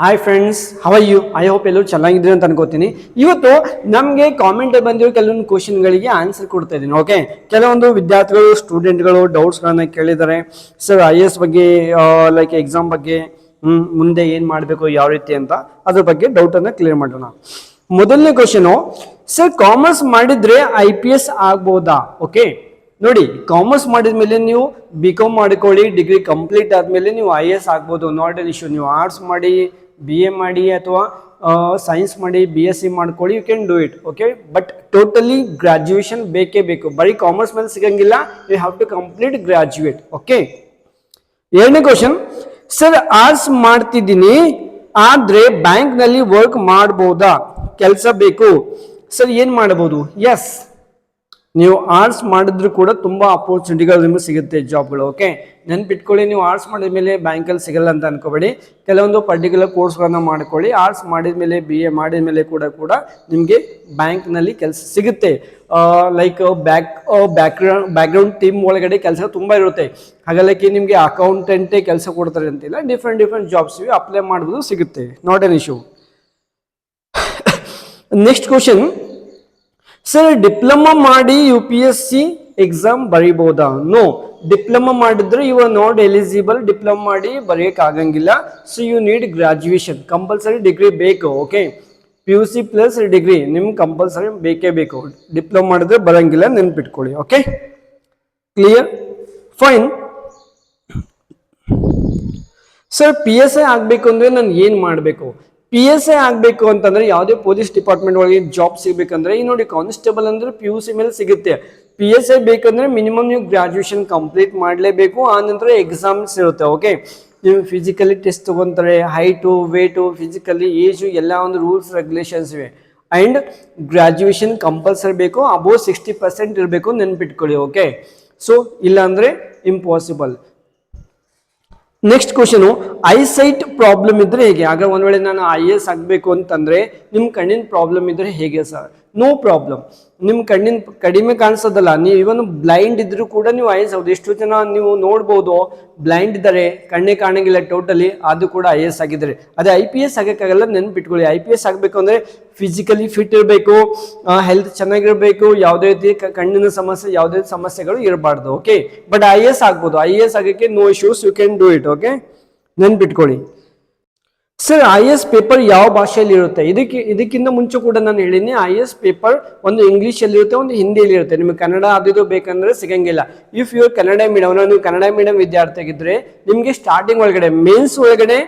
Hi friends, how are you? I hope ಎಲ್ಲರೂ ಚೆನ್ನಾಗಿದ್ದೀರಿ ಅಂತ ಅನ್ಕೋತೀನಿ. ಇವತ್ತು ನಮಗೆ ಕಾಮೆಂಟ್ ಬಂದಿರೋ ಕೆಲವೊಂದು ಕ್ವಶನ್ಗಳಿಗೆ ಆನ್ಸರ್ ಕೊಡ್ತಾ ಇದ್ದೀನಿ. ಓಕೆ, ಕೆಲವೊಂದು ವಿದ್ಯಾರ್ಥಿಗಳು ಸ್ಟೂಡೆಂಟ್ಗಳು ಡೌಟ್ಸ್ಗಳನ್ನ ಕೇಳಿದ್ದಾರೆ. ಸರ್, IAS ಬಗ್ಗೆ ಲೈಕ್ ಎಕ್ಸಾಮ್ ಬಗ್ಗೆ ಮುಂದೆ ಏನು ಮಾಡಬೇಕು, ಯಾವ ರೀತಿ ಅಂತ ಅದ್ರ ಬಗ್ಗೆ ಡೌಟನ್ನು ಕ್ಲಿಯರ್ ಮಾಡೋಣ. ಮೊದಲನೇ ಕ್ವಶನು, ಸರ್ ಕಾಮರ್ಸ್ ಮಾಡಿದ್ರೆ IPS ಆಗ್ಬೋದಾ? ಓಕೆ ನೋಡಿ, ಕಾಮರ್ಸ್ ಮಾಡಿದ ಮೇಲೆ ನೀವು BCom ಮಾಡ್ಕೊಳ್ಳಿ, ಡಿಗ್ರಿ ಕಂಪ್ಲೀಟ್ ಆದಮೇಲೆ ನೀವು IAS ಆಗ್ಬೋದು, ನಾಟ್ ಎನ್ ಇಶ್ಯೂ. ನೀವು ಆರ್ಟ್ಸ್ ಮಾಡಿ, BA ಮಾಡಿ ಅಥವಾ ಸೈನ್ಸ್ ಮಾಡಿ, BSc ಮಾಡ್ಕೊಳ್ಳಿ, you can do it. Okay, but totally graduation ಬೇಕೇ ಬೇಕು. ಬರೀ ಕಾಮರ್ಸ್ ಮೇಲೆ ಸಿಗಂಗಿಲ್ಲ, you have to complete graduate. Okay, ಎರಡನೇ ಕ್ವಶನ್, ಸರ್ ಆರ್ಟ್ಸ್ ಮಾಡ್ತಿದ್ದೀನಿ ಆದ್ರೆ ಬ್ಯಾಂಕ್ ನಲ್ಲಿ ವರ್ಕ್ ಮಾಡ್ಬೋದಾ? ಕೆಲಸ ಬೇಕು ಸರ್, ಏನ್ ಮಾಡಬಹುದು? ಎಸ್, ನೀವು ಆರ್ಟ್ಸ್ ಮಾಡಿದ್ರು ಕೂಡ ತುಂಬಾ ಅಪರ್ಚುನಿಟಿಗಳು ನಿಮಗೆ ಸಿಗುತ್ತೆ, ಜಾಬ್ಗಳು. ಓಕೆ, ನೆನ್ಪಿಟ್ಕೊಳ್ಳಿ, ನೀವು ಆರ್ಟ್ಸ್ ಮಾಡಿದ ಮೇಲೆ ಬ್ಯಾಂಕಲ್ಲಿ ಸಿಗಲ್ಲ ಅಂತ ಅನ್ಕೋಬೇಡಿ. ಕೆಲವೊಂದು ಪರ್ಟಿಕ್ಯುಲರ್ ಕೋರ್ಸ್ಗಳನ್ನ ಮಾಡ್ಕೊಳ್ಳಿ. ಆರ್ಟ್ಸ್ ಮಾಡಿದ ಮೇಲೆ BA ಮಾಡಿದ ಮೇಲೆ ಕೂಡ ನಿಮಗೆ ಬ್ಯಾಂಕ್ನಲ್ಲಿ ಕೆಲಸ ಸಿಗುತ್ತೆ. ಲೈಕ್ ಬ್ಯಾಕ್ಗ್ರೌಂಡ್ ಟೀಮ್ ಒಳಗಡೆ ಕೆಲಸ ತುಂಬ ಇರುತ್ತೆ. ಹಾಗಾಗಿ ನಿಮಗೆ ಅಕೌಂಟೆಂಟೇ ಕೆಲಸ ಕೊಡ್ತಾರೆ ಅಂತಿಲ್ಲ, ಡಿಫ್ರೆಂಟ್ ಜಾಬ್ಸ್ ಇವೆ, ಅಪ್ಲೈ ಮಾಡ್ಬೋದು, ಸಿಗುತ್ತೆ, not an issue. Next question, sir diploma ಮಾಡಿ UPSC ಎಕ್ಸಾಮ್ ಬರೀಬಹುದಾ? ನೋ, ಡಿಪ್ಲೊಮಾ ಮಾಡಿದ್ರೆ you are not eligible. Diploma ಮಾಡಿ ಬರೆಯಕ್ ಆಗಂಗಿಲ್ಲ. So you need graduation, compulsory degree ಬೇಕು. ಓಕೆ, PUC ಪ್ಲಸ್ ಡಿಗ್ರಿ ನಿಮ್ಗೆ ಕಂಪಲ್ಸರಿ ಬೇಕೇ ಬೇಕು. ಡಿಪ್ಲೊಮಾ ಮಾಡಿದ್ರೆ ಬರಂಗಿಲ್ಲ, ನೆನ್ಪಿಟ್ಕೊಳ್ಳಿ. Okay, clear, fine. Sir PSI ಆಗ್ಬೇಕು ಅಂದ್ರೆ ನಾನು ಏನ್ ಮಾಡಬೇಕು? PSI ಆಗಬೇಕು ಅಂತಂದ್ರೆ ಯಾವುದೇ ಪೊಲೀಸ್ ಡಿಪಾರ್ಟ್ಮೆಂಟ್ ಒಳಗೆ ಜಾಬ್ ಸಿಗಬೇಕಂದ್ರೆ ಈ ನೋಡಿ, ಕಾನ್ಸ್ಟೇಬಲ್ ಅಂದ್ರೆ PUC ಮೇಲೆ ಸಿಗುತ್ತೆ. PSI ಬೇಕಂದ್ರೆ ಮಿನಿಮಮ್ ನೀವು ಗ್ರಾಜ್ಯುಯೇಷನ್ ಕಂಪ್ಲೀಟ್ ಮಾಡಲೇಬೇಕು. ಆ ನಂತರ ಎಕ್ಸಾಮ್ಸ್ ಇರುತ್ತೆ. ಓಕೆ, ನೀವು ಫಿಸಿಕಲಿ ಟೆಸ್ಟ್ ತಗೊಂತಾರೆ, ಹೈಟು, ವೇಟು, ಫಿಸಿಕಲಿ ಏಜು ಎಲ್ಲ ಒಂದು ರೂಲ್ಸ್ ರೆಗ್ಯುಲೇಷನ್ಸ್ ಇವೆ. ಅಂಡ್ ಗ್ರಾಜ್ಯುಯೇಷನ್ ಕಂಪಲ್ಸರಿ ಬೇಕು, ಅಬೋವ್ 60% ಇರಬೇಕು, ನೆನ್ಪಿಟ್ಕೊಳ್ಳಿ. ಓಕೆ, ಸೊ ಇಲ್ಲಾಂದ್ರೆ impossible. Next question, eyesight problem ಇದ್ರೆ ಹೇಗೆ? ಆಗ ಒಂದ್ ವೇಳೆ ನಾನು IAS ಆಗಬೇಕು ಅಂತಂದ್ರೆ ನಿಮ್ ಕಣ್ಣಿನ ಪ್ರಾಬ್ಲಮ್ ಇದ್ರೆ ಹೇಗೆ ಸರ್? No problem. ನಿಮ್ ಕಣ್ಣಿನ ಕಡಿಮೆ ಕಾಣಿಸೋದಲ್ಲ, ನೀವು ಇವನ್ ಬ್ಲೈಂಡ್ ಇದ್ರೂ ಕೂಡ ನೀವು IAS ಆಗೋದು. ಎಷ್ಟು ಜನ ನೀವು ನೋಡ್ಬೋದು ಬ್ಲೈಂಡ್ ಇದ್ದಾರೆ, ಕಣ್ಣೇ ಕಾಣಂಗಿಲ್ಲ ಟೋಟಲಿ, ಅದು ಕೂಡ IAS ಆಗಿದ್ದಾರೆ. ಅದೇ IPS ಆಗಕ್ಕಾಗಲ್ಲ, ನೆನ್ಪಿಟ್ಕೊಳ್ಳಿ. IPS ಆಗಬೇಕು ಅಂದ್ರೆ ಫಿಸಿಕಲಿ ಫಿಟ್ ಇರಬೇಕು, ಹೆಲ್ತ್ ಚೆನ್ನಾಗಿರ್ಬೇಕು, ಯಾವುದೇ ರೀತಿ ಕಣ್ಣಿನ ಸಮಸ್ಯೆ, ಯಾವುದೇ ಸಮಸ್ಯೆಗಳು ಇರಬಾರ್ದು. ಓಕೆ, ಬಟ್ IAS ಆಗ್ಬೋದು. IAS ಆಗಕ್ಕೆ no issues, you can do it. Okay, ನೆನ್ಪಿಟ್ಕೊಳ್ಳಿ. ಸರ್ IAS ಪೇಪರ್ ಯಾವ ಭಾಷೆಯಲ್ಲಿ ಇರುತ್ತೆ? ಇದಕ್ಕಿಂತ ಮುಂಚೆ ಕೂಡ ನಾನು ಹೇಳಿನಿ, IAS ಪೇಪರ್ ಒಂದು ಇಂಗ್ಲೀಷಲ್ಲಿ ಇರುತ್ತೆ, ಒಂದು ಹಿಂದಿಯಲ್ಲಿ ಇರುತ್ತೆ. ನಿಮಗೆ ಕನ್ನಡ ಅದು ಬೇಕಂದ್ರೆ ಸಿಗಂಗಿಲ್ಲ. ಇಫ್ ಯು ಕನ್ನಡ ಮೀಡಿಯಂ, ನೀವು ಕನ್ನಡ ಮೀಡಿಯಂ ವಿದ್ಯಾರ್ಥಿ ಆಗಿದ್ರೆ ನಿಮಗೆ ಸ್ಟಾರ್ಟಿಂಗ್ ಒಳಗಡೆ ಮೇನ್ಸ್ ಒಳಗಡೆ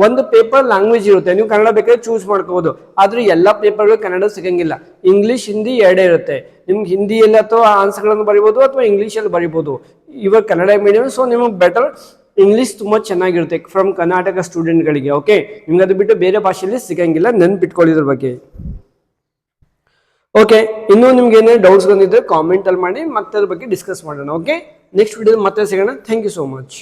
ಒಂದು ಪೇಪರ್ ಲ್ಯಾಂಗ್ವೇಜ್ ಇರುತ್ತೆ, ನೀವು ಕನ್ನಡ ಬೇಕಾದ್ರೆ ಚೂಸ್ ಮಾಡ್ಕೋಬಹುದು. ಆದ್ರೆ ಎಲ್ಲ ಪೇಪರ್ಗಳು ಕನ್ನಡ ಸಿಗಂಗಿಲ್ಲ, ಇಂಗ್ಲೀಷ್ ಹಿಂದಿ ಎರಡೇ ಇರುತ್ತೆ. ನಿಮ್ಗೆ ಹಿಂದಿಯಲ್ಲಿ ಅಥವಾ ಆನ್ಸರ್ಗಳನ್ನು ಬರಿಬೋದು ಅಥವಾ ಇಂಗ್ಲೀಷಲ್ಲಿ ಬರಿಬೋದು. ಇವಾಗ ಕನ್ನಡ ಮೀಡಿಯಂ, ಸೊ ನಿಮಗೆ ಬೆಟರ್ ಇಂಗ್ಲಿಷ್ ತುಂಬಾ ಚೆನ್ನಾಗಿರುತ್ತೆ ಫ್ರಮ್ ಕರ್ನಾಟಕ ಸ್ಟೂಡೆಂಟ್ಗಳಿಗೆ. ಓಕೆ, ನಿಮ್ಗೆ ಅದು ಬಿಟ್ಟು ಬೇರೆ ಭಾಷೆಯಲ್ಲಿ ಸಿಗಂಗಿಲ್ಲ, ನೆನ್ಪಿಟ್ಕೊಳ್ಳಿದ್ರ ಬಗ್ಗೆ. ಓಕೆ, ಇನ್ನೂ ನಿಮ್ಗೆ ಏನೇ ಡೌಟ್ಸ್ ಬಂದಿದ್ರೆ ಕಾಮೆಂಟ್ ಅಲ್ಲಿ ಮಾಡಿ, ಮತ್ತೆ ಅದ್ರ ಬಗ್ಗೆ ಡಿಸ್ಕಸ್ ಮಾಡೋಣ. ಓಕೆ, ನೆಕ್ಸ್ಟ್ ವಿಡಿಯೋ ಮತ್ತೆ ಸಿಗೋಣ. Thank you so much.